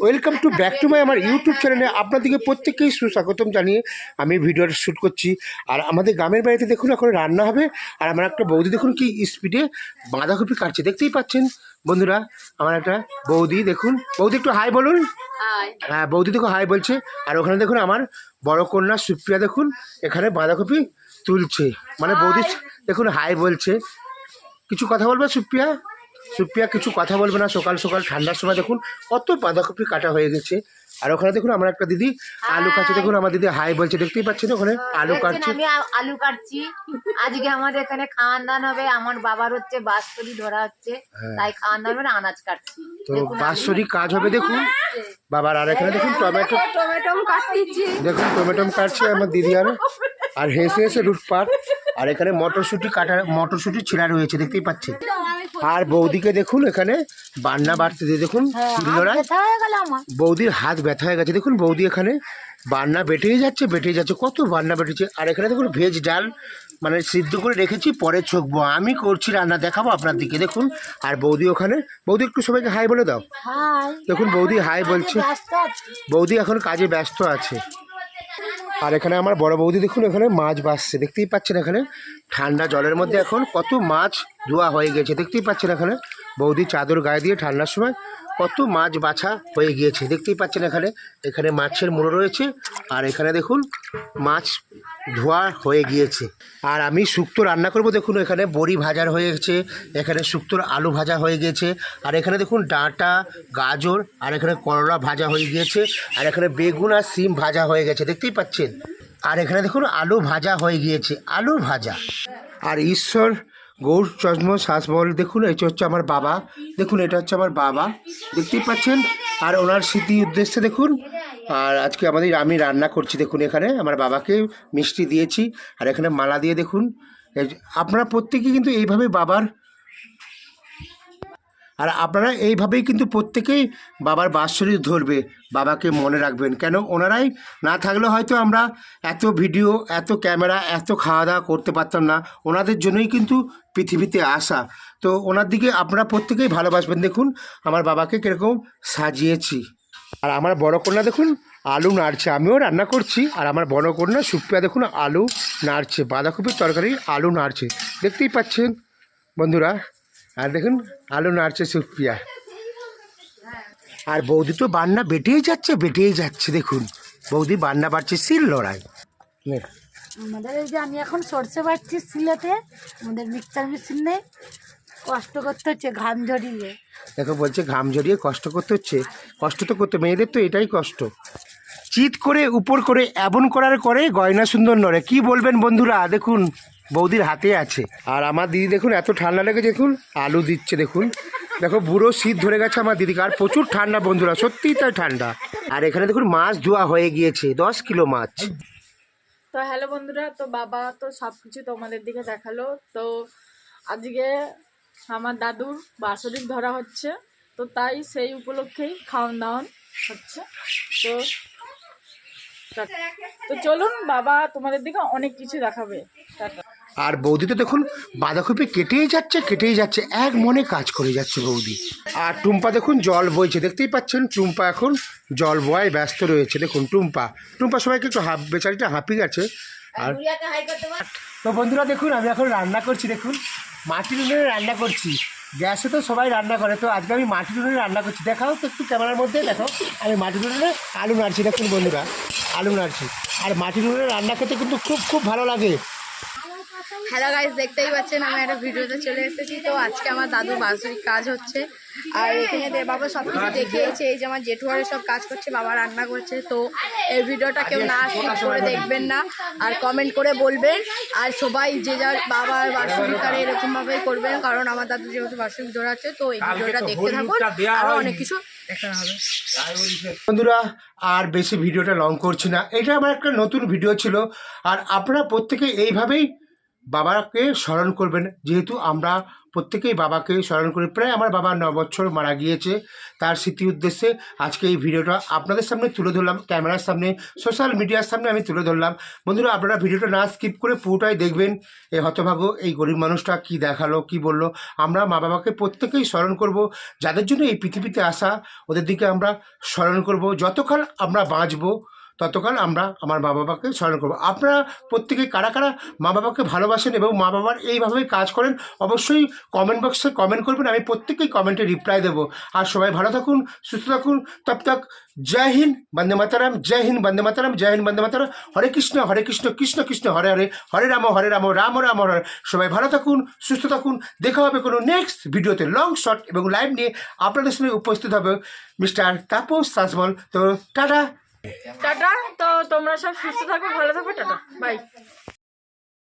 Welcome to back to my আমার YouTube চ্যানেলে আপনাদেরকে প্রত্যেককেই সুস্বাগতম জানিয়ে আমি ভিডিওটা শ্যুট করছি। আর আমাদের গ্রামের বাড়িতে দেখুন এখন রান্না হবে। আর আমার একটা বৌদি দেখুন কি স্পিডে বাঁধাকপি কাটছে, দেখতেই পাচ্ছেন বন্ধুরা। আমার একটা বৌদি দেখুন, বৌদি একটু হাই বলুন। হ্যাঁ, বৌদি দেখুন হাই বলছে। আর ওখানে দেখুন আমার বড় কন্যা সুপ্রিয়া দেখুন এখানে বাঁধাকপি তুলছে, মানে বৌদি দেখুন হাই বলছে। কিছু কথা বলবে সুপ্রিয়া? সুপ্রিয়া কিছু কথা বলবে না। সকাল সকাল ঠান্ডার সময় দেখুন কত বাঁধাকপি কাটা হয়ে গেছে। আর ওখানে দেখুন আমার একটা দিদি আলু কাটছে, দেখুন আমার দিদি হাই বলছে, দেখতেই পাচ্ছেন ওখানে আলু কাটছে। আমি আলু কাটছি। আজকে আমাদের এখানে খাওয়ান দান হবে। আমার বাবার হচ্ছে বাঁশতলি ধরা হচ্ছে, তাই খাওয়ান দান হবে, আনাজ কাটছি। তো বাৎসরিক কাজ হবে দেখুন বাবার। আর এখানে দেখুন টমেটো কাটছি, দেখুন টমেটো কাটছে আমার দিদি। আর হেসে হেসে লুটপাট। আর এখানে মটরশুঁটি কাটা, মটরশুঁটি ছিঁড়া রয়েছে, দেখতেই পাচ্ছেন। আর বৌদিকে দেখুন এখানে বান্না বাড়তে দিয়ে দেখুন বৌদির হাত ব্যথা হয়ে গেছে। দেখুন বৌদি এখানে বান্না বেটেই যাচ্ছে, কত বান্না বেটেছে। আর এখানে দেখুন ভেজ ডাল মানে সিদ্ধ করে রেখেছি, পরে ছকবো। আমি করছি রান্না, দেখাবো আপনার দিকে দেখুন। আর বৌদি ওখানে, বৌদি একটু সবাইকে হাই বলে দাও। দেখুন বৌদি হাই বলছে, বৌদি এখন কাজে ব্যস্ত আছে। আর এখানে আমার বড় বৌদি দেখুন এখানে মাছ বাছছে, দেখতেই পাচ্ছেন। এখানে ঠান্ডা জলের মধ্যে এখন কত মাছ ধোয়া হয়ে গেছে, দেখতেই পাচ্ছেন। এখানে বৌদি চাদর গায়ে দিয়ে ঠান্ডার সময় কত মাছ বাছা হয়ে গিয়েছে, দেখতেই পাচ্ছেন। এখানে এখানে মাছের মুড়ো রয়েছে। আর এখানে দেখুন মাছ ধোয়া হয়ে গিয়েছে। আর আমি শুক্তো রান্না করব। দেখুন এখানে বড়ি ভাজা হয়ে গেছে, এখানে শুক্তোর আলু ভাজা হয়ে গিয়েছে। আর এখানে দেখুন ডাঁটা, গাজর, আর এখানে করলা ভাজা হয়ে গিয়েছে। আর এখানে বেগুন আর সিম ভাজা হয়ে গেছে, দেখতেই পাচ্ছেন। আর এখানে দেখুন আলু ভাজা হয়ে গিয়েছে, আলু ভাজা। আর ঈশ্বর গৌর চন্দ্র শাসমল দেখুন, এটা হচ্ছে আমার বাবা। দেখুন এটা হচ্ছে আমার বাবা, দেখতেই পাচ্ছেন। আর ওনার স্মৃতি উদ্দেশ্যে দেখুন। আর আজকে আমি রান্না করছি দেখুন। এখানে আমার বাবাকে মিষ্টি দিয়েছি, আর এখানে মালা দিয়ে দেখুন। আপনারা প্রত্যেকেই কিন্তু এইভাবে বাবার, আর আপনারা এইভাবেই কিন্তু প্রত্যেকেই বাবার বাৎসরিক ধরবে, বাবাকে মনে রাখবেন। কেন ওনারাই না থাকলে হয়তো আমরা এত ভিডিও, এত ক্যামেরা, এত খাওয়া দাওয়া করতে পারতাম না। ওনাদের জন্যই কিন্তু পৃথিবীতে আসা। তো ওনার দিকে আপনারা প্রত্যেকেই ভালোবাসবেন। দেখুন আমার বাবাকে কীরকম সাজিয়েছি। আর আমার বড় কন্যা দেখুন আলু নাড়ছে, আমিও রান্না করছি। আর আমার বড় কন্যা সুপ্রিয়া দেখুন আলু নাড়ছে, বাঁধাকপির তরকারি আলু নাড়ছে, দেখতেই পাচ্ছেন বন্ধুরা। আর দেখুন আলু নাড়ছে সুপ্রিয়া। আর বৌদি তো বান্না বেটেই যাচ্ছে দেখুন বৌদি বান্না বাড়ছে, সিল লড়াই। আমাদের এই যে আমি এখন সরষে বাটছি সিলেতে, আমাদের মিক্সার মেশিন নেই, কষ্ট করতে হচ্ছে ঘাম ঝরিয়ে। দেখো বলছে ঘাম ঝরিয়ে কষ্ট করতে হচ্ছে। কষ্ট তো করতে, মেয়েদের তো এটাই কষ্ট। চিৎ করে উপর করে এমন করার করে গয়না সুন্দর নড়ে, কি বলবেন বন্ধুরা। দেখুন বৌদির হাতে আছে। আর আমার দিদি দেখুন এত ঠান্ডা লেগে দেখুন আলু দিচ্ছে। দেখুন দেখো বুড়ো শীত ধরে গেছে আমার দিদিকে। আর প্রচুর ঠান্ডা বন্ধুরা, সত্যিই তাই ঠান্ডা। আর এখানে দেখুন মাছ ধোয়া হয়ে গিয়েছে, 10 কিলো মাছ। তো হ্যালো বন্ধুরা, তো বাবা তো সব কিছু তোমাদের দিকে দেখালো। তো আজকে আমার দাদুর বাৎসরিক ধরা হচ্ছে, তো তাই সেই উপলক্ষেই খাওয়ান দাওয়ান হচ্ছে। তো চলুন, বাবা তোমাদের দিকে অনেক কিছু দেখাবে। টাটা। আর বৌদি তো দেখুন বাঁধাকপি কেটেই যাচ্ছে, এক মনে কাজ করে যাচ্ছে বৌদি। আর টুম্পা দেখুন জল বইছে, দেখতেই পাচ্ছেন। টুম্পা এখন জল বয় ব্যস্ত রয়েছে। দেখুন টুম্পা সবাইকে একটু বেচারিটা হাঁপিয়ে গেছে। আর তো বন্ধুরা দেখুন আমি এখন রান্না করছি। দেখুন মাটির উনুনে রান্না করছি, গ্যাসে তো সবাই রান্না করে, তো আজকে আমি মাটির উনুনে রান্না করছি। দেখাও তো একটু ক্যামেরার মধ্যে, দেখো আমি মাটির উনুনে আলু নাড়ছি। দেখুন বন্ধুরা আলু নাড়ছি। আর মাটির উনুনে রান্না খেতে কিন্তু খুব ভালো লাগে। হ্যালো গাইস, দেখতেই পাচ্ছেন আমি একটা ভিডিওতে চলে এসেছি। তো আজকে আমার দাদুর বাৎসরিক কাজ হচ্ছে। আর এখানে বাবা সব কিছু দেখিয়েছে। এই যে আমার জেঠুয়ারে সব কাজ করছে, বাবা রান্না করছে। তো এই ভিডিওটা কেউ না স্কিপ করে দেখবেন না, আর কমেন্ট করে বলবেন। আর সবাই যে যার বাবার বাৎসরিক কারে এরকমভাবেই করবেন, কারণ আমার দাদু যেহেতু বাৎসরিক ধরাচ্ছে। তো এই ভিডিওটা দেখতে থাকুন, আরও অনেক কিছু দেখানো হবে বন্ধুরা। আর বেশি ভিডিওটা লং করছি না, এটা আমার একটা নতুন ভিডিও ছিল। আর আপনারা প্রত্যেকে এইভাবেই বাবাকে স্মরণ করবেন, যেহেতু আমরা প্রত্যেকেই বাবাকে স্মরণ করি। প্রায় আমার বাবা 9 বছর মারা গিয়েছে, তার স্মৃতি উদ্দেশ্যে আজকে এই ভিডিওটা আপনাদের সামনে তুলে ধরলাম, ক্যামেরার সামনে, সোশ্যাল মিডিয়ার সামনে আমি তুলে ধরলাম। বন্ধুরা, আপনারা ভিডিওটা না স্কিপ করে পুরোটাই দেখবেন। এই হতভাগ্য এই গরিব মানুষটা কি দেখালো, কি বলল। আমরা মা বাবাকে প্রত্যেকেই স্মরণ করব, যাদের জন্য এই পৃথিবীতে আসা, ওদের দিকে আমরা স্মরণ করব। যতক্ষণ আমরা বাঁচবো ততকাল আমরা আমার মা বাবাকে স্মরণ করবো। আপনারা প্রত্যেকে কারা কারা মা বাবাকে ভালোবাসেন এবং মা বাবার এইভাবেই কাজ করেন, অবশ্যই কমেন্ট বক্সে কমেন্ট করবেন। আমি প্রত্যেকেই কমেন্টে রিপ্লাই দেবো। আর সবাই ভালো থাকুন, সুস্থ থাকুন। তব তক জয় হিন্দ, বন্দে মাতারাম, জয় হিন্দ, বন্দে মাতারাম, জয় হিন্দ, বন্দে মাতারাম। হরে কৃষ্ণ কৃষ্ণ কৃষ্ণ হরে হরে, হরে রাম রাম রাম হরে। সবাই ভালো থাকুন, সুস্থ থাকুন। দেখা হবে কোনো নেক্সট ভিডিওতে, লং শর্ট এবং লাইভ নিয়ে আপনাদের সঙ্গে উপস্থিত হবে মিস্টার তাপস সাজমল। তো টাটা। টাটা। তো তোমরা সব সুস্থ থাকো, ভালো থাকো, টাটা, বাই।